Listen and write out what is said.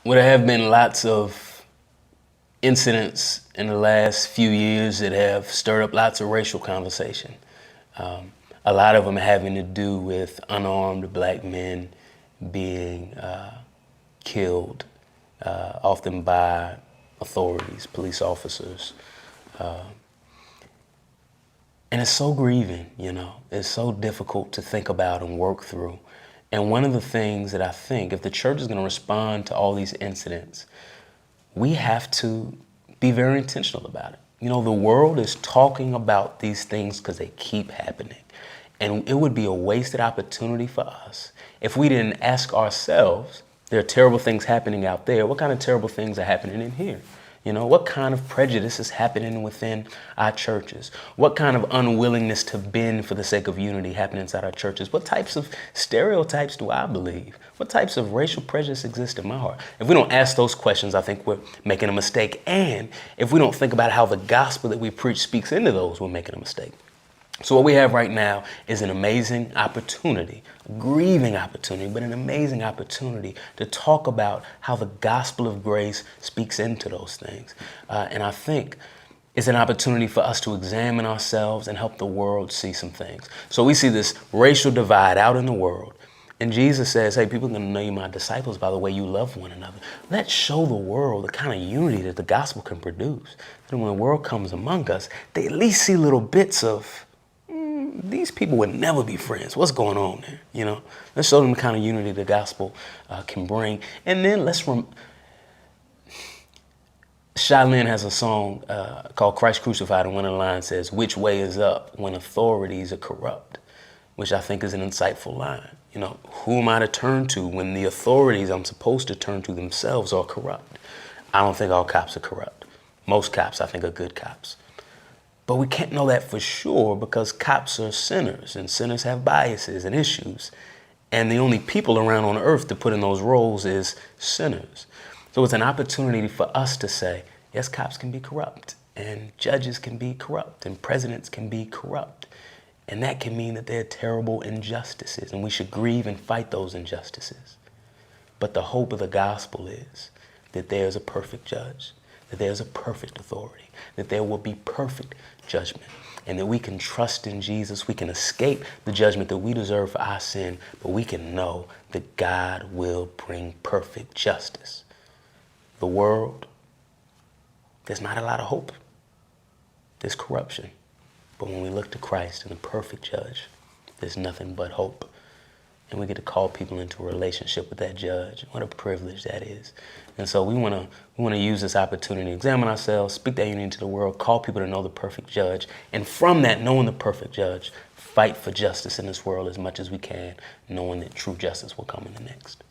Well, there have been lots of incidents in the last few years that have stirred up lots of racial conversation. A lot of them having to do with unarmed black men being killed, often by authorities, police officers. And it's so grieving, you know. It's so difficult to think about and work through. And one of the things that I think, if the church is going to respond to all these incidents, we have to be very intentional about it. You know, the world is talking about these things because they keep happening. And it would be a wasted opportunity for us if we didn't ask ourselves, there are terrible things happening out there. What kind of terrible things are happening in here? You know, what kind of prejudice is happening within our churches? What kind of unwillingness to bend for the sake of unity happening inside our churches? What types of stereotypes do I believe? What types of racial prejudice exist in my heart? If we don't ask those questions, I think we're making a mistake. And if we don't think about how the gospel that we preach speaks into those, we're making a mistake. So what we have right now is an amazing opportunity, a grieving opportunity, but an amazing opportunity to talk about how the gospel of grace speaks into those things. And I think it's an opportunity for us to examine ourselves and help the world see some things. So we see this racial divide out in the world. And Jesus says, hey, people are going to know you my disciples by the way you love one another. Let's show the world the kind of unity that the gospel can produce. And when the world comes among us, they at least see little bits of, these people would never be friends. What's going on there? You know, let's show them the kind of unity the gospel can bring. And then Shaolin has a song called Christ Crucified, and one of the lines says, which way is up when authorities are corrupt? Which I think is an insightful line. You know, who am I to turn to when the authorities I'm supposed to turn to themselves are corrupt? I don't think all cops are corrupt. Most cops, I think, are good cops. But we can't know that for sure because cops are sinners and sinners have biases and issues. And the only people around on earth to put in those roles is sinners. So it's an opportunity for us to say, yes, cops can be corrupt and judges can be corrupt and presidents can be corrupt. And that can mean that there are terrible injustices and we should grieve and fight those injustices. But the hope of the gospel is that there's a perfect judge, that there's a perfect authority, that there will be perfect judgment, and that we can trust in Jesus. We can escape the judgment that we deserve for our sin, but we can know that God will bring perfect justice. The world, there's not a lot of hope. There's corruption. But when we look to Christ and the perfect judge, there's nothing but hope. And we get to call people into a relationship with that judge. What a privilege that is. And so we want to use this opportunity to examine ourselves, speak that unity to the world, call people to know the perfect judge. And from that, knowing the perfect judge, fight for justice in this world as much as we can, knowing that true justice will come in the next.